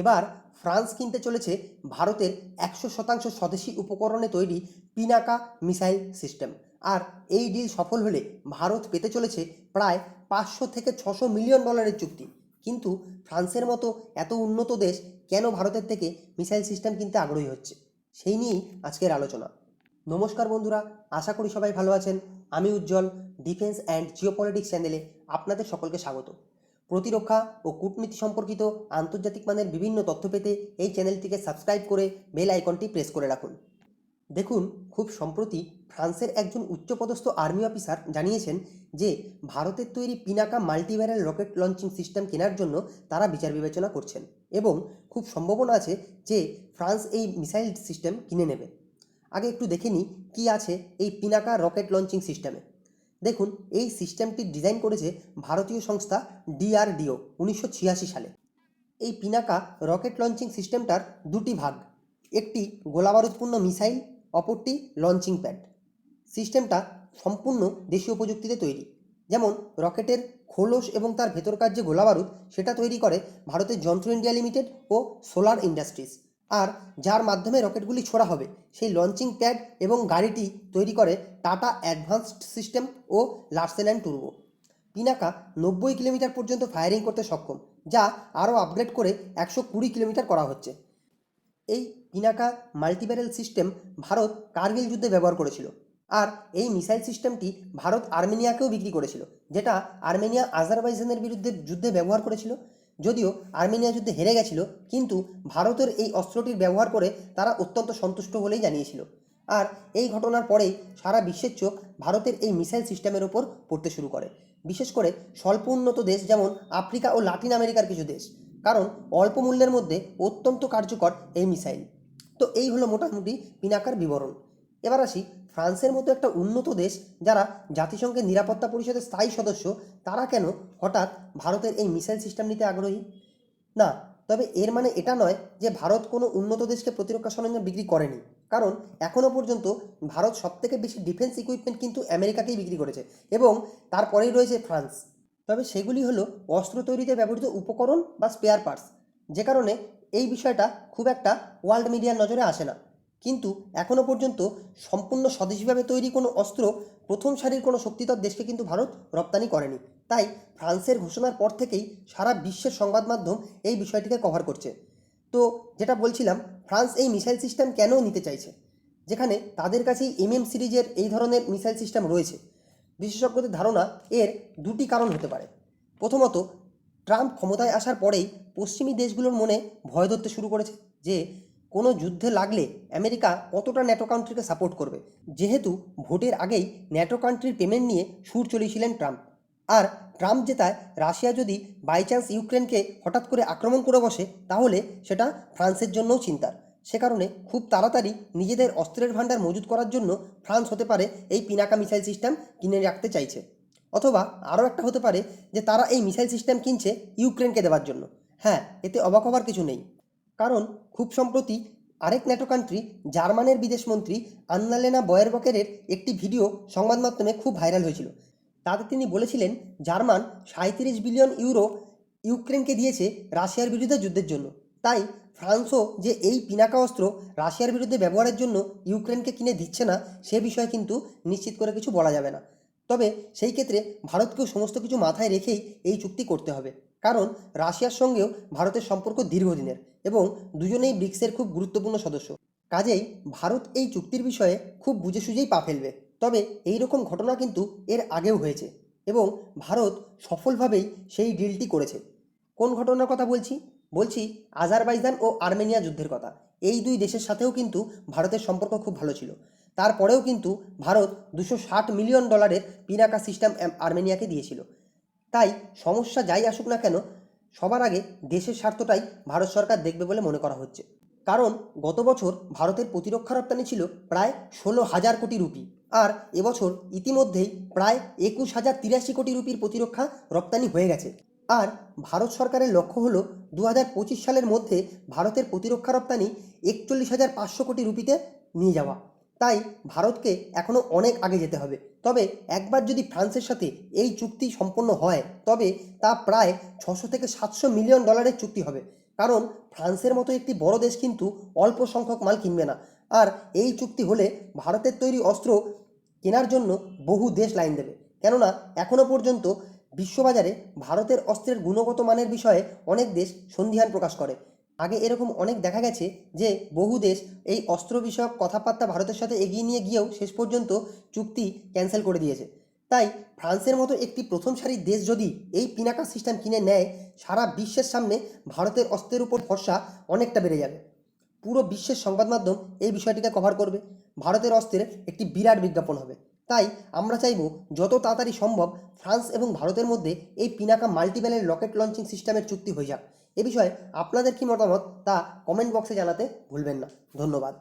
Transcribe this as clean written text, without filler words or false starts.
এবার ফ্রান্স কিনতে চলেছে ভারতের 100% স্বদেশি উপকরণে তৈরি পিনাকা মিসাইল সিস্টেম। আর এই ডিল সফল হলে ভারত পেতে চলেছে প্রায় 500 থেকে 600 মিলিয়ন ডলারের চুক্তি। কিন্তু ফ্রান্সের মতো এত উন্নত দেশ কেন ভারতের থেকে মিসাইল সিস্টেম কিনতে আগ্রহী হচ্ছে, সেই নিয়েই আজকের আলোচনা। নমস্কার বন্ধুরা, আশা করি সবাই ভালো আছেন। আমি উজ্জ্বল, ডিফেন্স অ্যান্ড জিওপলিটিক্স চ্যানেলে আপনাদের সকলকে স্বাগত। প্রতিরক্ষা ও কূটনীতি সম্পর্কিত আন্তর্জাতিক মানের বিভিন্ন তথ্য পেতে এই চ্যানেলটিকে সাবস্ক্রাইব করে বেল আইকনটি প্রেস করে রাখুন। দেখুন, খুব সম্প্রতি ফ্রান্সের একজন উচ্চপদস্থ আর্মি অফিসার জানিয়েছেন যে ভারতের তৈরি পিনাকা মাল্টিব্যারেল রকেট লঞ্চিং সিস্টেম কেনার জন্য তারা বিচার বিবেচনা করছেন এবং খুব সম্ভাবনা আছে যে ফ্রান্স এই মিসাইল সিস্টেম কিনে নেবে। আগে একটু দেখে নিই কী আছে এই পিনাকা রকেট লঞ্চিং সিস্টেমে। দেখুন, এই সিস্টেমটি ডিজাইন করেছে ভারতীয় সংস্থা DRDO 1986 সালে। এই পিনাকা রকেট লঞ্চিং সিস্টেমটার দুটি ভাগ, একটি গোলাবারুদপূর্ণ মিসাইল, অপরটি লঞ্চিং প্যাড। সিস্টেমটা সম্পূর্ণ দেশীয় প্রযুক্তিতে তৈরি। যেমন রকেটের খোলস এবং তার ভেতরকার যে গোলাবারুদ সেটা তৈরি করে ভারতের যন্ত্র ইন্ডিয়া লিমিটেড ও সোলার ইন্ডাস্ট্রিজ। আর যার মাধ্যমে রকেটগুলি ছোড়া হবে সেই লঞ্চিং প্যাড এবং গাড়িটি তৈরি করে টাটা অ্যাডভান্সড সিস্টেম ও লার্সেন অ্যান্ড টুরবো। পিনাকা 90 কিলোমিটার পর্যন্ত ফায়ারিং করতে সক্ষম, যা আরও আপগ্রেড করে 120 কিলোমিটার করা হচ্ছে। এই পিনাকা মাল্টিব্যারেল সিস্টেম ভারত কার্গিল যুদ্ধে ব্যবহার করেছিল। আর এই মিসাইল সিস্টেমটি ভারত আর্মেনিয়াকেও বিক্রি করেছিল, যেটা আর্মেনিয়া আজারবাইজানের বিরুদ্ধে যুদ্ধে ব্যবহার করেছিল। যদিও আর্মেনিয়া যুদ্ধে হেরে গেছিল, কিন্তু ভারতের এই অস্ত্রটির ব্যবহার করে তারা অত্যন্ত সন্তুষ্ট বলেই জানিয়েছিল। আর এই ঘটনার পরেই সারা বিশ্বের চোখ ভারতের এই মিসাইল সিস্টেমের ওপর পড়তে শুরু করে, বিশেষ করে স্বল্প উন্নত দেশ যেমন আফ্রিকা ও লাতিন আমেরিকার কিছু দেশ, কারণ অল্প মূল্যের মধ্যে অত্যন্ত কার্যকর এই মিসাইল। তো এই হলো মোটামুটি পিনাকার বিবরণ। এবার আসি ফ্রান্সের মতো একটা উন্নত দেশ, যারা জাতিসংঘের নিরাপত্তা পরিষদের স্থায়ী সদস্য, তারা কেন হঠাৎ ভারতের এই মিসাইল সিস্টেম নিতে আগ্রহী? না, তবে এর মানে এটা নয় যে ভারত কোনো উন্নত দেশকে প্রতিরক্ষা সরঞ্জাম বিক্রি করেনি, কারণ এখনও পর্যন্ত ভারত সবথেকে বেশি ডিফেন্স ইকুইপমেন্ট কিন্তু আমেরিকাকেই বিক্রি করেছে এবং তারপরেই রয়েছে ফ্রান্স। তবে সেগুলি হলো অস্ত্র তৈরিতে ব্যবহৃত উপকরণ বা স্পেয়ার পার্টস, যে কারণে এই বিষয়টা খুব একটা ওয়ার্ল্ড মিডিয়ার নজরে আসে না। কিন্তু এখনও পর্যন্ত সম্পূর্ণ স্বদেশীভাবে তৈরি কোনো অস্ত্র প্রথম সারির কোনো শক্তিধর দেশকে কিন্তু ভারত রপ্তানি করেনি। তাই ফ্রান্সের ঘোষণার পর থেকেই সারা বিশ্বের সংবাদ মাধ্যম এই বিষয়টিকে কভার করছে। তো যেটা বলছিলাম, ফ্রান্স এই মিসাইল সিস্টেম কেন নিতে চাইছে, যেখানে তাদের কাছেই সিরিজের এই ধরনের মিসাইল সিস্টেম রয়েছে? বিশেষজ্ঞদের ধারণা এর দুটি কারণ হতে পারে। প্রথমত, ট্রাম্প ক্ষমতায় আসার পরেই পশ্চিমী দেশগুলোর মনে ভয় ধরতে শুরু করেছে যে কোনো যুদ্ধে লাগলে আমেরিকা কতটা ন্যাটো কান্ট্রিকে সাপোর্ট করবে, যেহেতু ভোটের আগেই ন্যাটো কান্ট্রির পেমেন্ট নিয়ে সুর চড়িয়েছিলেন ট্রাম্প। আর ট্রাম্প জেতায় রাশিয়া যদি বাই চান্স ইউক্রেনকে হঠাৎ করে আক্রমণ করে বসে, তাহলে সেটা ফ্রান্সের জন্যও চিন্তার। সে কারণে খুব তাড়াতাড়ি নিজেদের অস্ত্রের ভাণ্ডার মজুত করার জন্য ফ্রান্স হতে পারে এই পিনাকা মিসাইল সিস্টেম কিনে রাখতে চাইছে। অথবা আরও একটা হতে পারে যে তারা এই মিসাইল সিস্টেম কিনছে ইউক্রেনকে দেওয়ার জন্য। হ্যাঁ, এতে অবাক হবার কিছু নেই, কারণ খুব সম্প্রতি আরেক ন্যাটো কান্ট্রি জার্মানের বিদেশমন্ত্রী আন্নালেনা বয়ারবকেরের একটি ভিডিও সংবাদ মাধ্যমে খুব ভাইরাল হয়েছিল। তাতে তিনি বলেছিলেন জার্মান 37 বিলিয়ন ইউরো ইউক্রেনকে দিয়েছে রাশিয়ার বিরুদ্ধে যুদ্ধের জন্য। তাই ফ্রান্সও যে এই পিনাকা অস্ত্র রাশিয়ার বিরুদ্ধে ব্যবহারের জন্য ইউক্রেনকে কিনে দিচ্ছে না, সে বিষয়ে কিন্তু নিশ্চিত করে কিছু বলা যাবে না। তবে সেই ক্ষেত্রে ভারতকেও সমস্ত কিছু মাথায় রেখেই এই চুক্তি করতে হবে, কারণ রাশিয়ার সঙ্গেও ভারতের সম্পর্ক দীর্ঘদিনের এবং দুজনেই ব্রিক্সের খুব গুরুত্বপূর্ণ সদস্য। কাজেই ভারত এই চুক্তির বিষয়ে খুব বুঝে সুঝেই পা ফেলবে। তবে এই রকম ঘটনা কিন্তু এর আগেও হয়েছে এবং ভারত সফলভাবেই সেই ডিলটি করেছে। কোন ঘটনার কথা বলছি? বলছি আজারবাইজান ও আর্মেনিয়া যুদ্ধের কথা। এই দুই দেশের সাথেও কিন্তু ভারতের সম্পর্ক খুব ভালো ছিল। তারপরেও কিন্তু ভারত 260 মিলিয়ন ডলারের পিনাকা সিস্টেম আর্মেনিয়াকে দিয়েছিল। তাই সমস্যা যাই আসুক না কেন, সবার আগে দেশের স্বার্থটাই ভারত সরকার দেখবে বলে মনে করা হচ্ছে। কারণ গত বছর ভারতের প্রতিরক্ষা রপ্তানি ছিল প্রায় 16,000 কোটি রুপি, আর এবছর ইতিমধ্যেই প্রায় 21,083 কোটি রুপির প্রতিরক্ষা রপ্তানি হয়ে গেছে। আর ভারত সরকারের লক্ষ্য হলো 2025 সালের মধ্যে ভারতের প্রতিরক্ষা রপ্তানি 41,500 কোটি রুপিতে নিয়ে যাওয়া। তাই ভারতকে এখনও অনেক আগে যেতে হবে। তবে একবার যদি ফ্রান্সের সাথে এই চুক্তি সম্পন্ন হয়, তবে তা প্রায় 600 থেকে 700 মিলিয়ন ডলারের চুক্তি হবে, কারণ ফ্রান্সের মতো একটি বড় দেশ কিন্তু অল্প সংখ্যক মাল কিনবে না। আর এই চুক্তি হলে ভারতের তৈরি অস্ত্র কেনার জন্য বহু দেশ লাইন দেবে। কেননা এখনও পর্যন্ত বিশ্ববাজারে ভারতের অস্ত্রের গুণগত মানের বিষয়ে অনেক দেশ সন্দিহান প্রকাশ করে। আগে এরকম অনেক দেখা গেছে যে বহু দেশ এই অস্ত্র বিষয়ক কথাবার্তা ভারতের সাথে এগিয়ে নিয়ে গিয়েও শেষ পর্যন্ত চুক্তি ক্যান্সেল করে দিয়েছে। তাই ফ্রান্সের মতো একটি প্রথম সারির দেশ যদি এই পিনাকা সিস্টেম কিনে নেয়, সারা বিশ্বের সামনে ভারতের অস্ত্রের উপর ভরসা অনেকটা বেড়ে যাবে। পুরো বিশ্বের সংবাদ মাধ্যম এই বিষয়টিকে কভার করবে। ভারতের অস্ত্রের একটি বিরাট বিজ্ঞাপন হবে। তাই আমরা চাইব যত তাড়াতাড়ি সম্ভব ফ্রান্স এবং ভারতের মধ্যে এই পিনাকা মাল্টিপ্যালের রকেট লঞ্চিং সিস্টেমের চুক্তি হয়ে যাক। এ বিষয়ে আপনাদের কী মতামত তা কমেন্ট বক্সে জানাতে ভুলবেন না। ধন্যবাদ।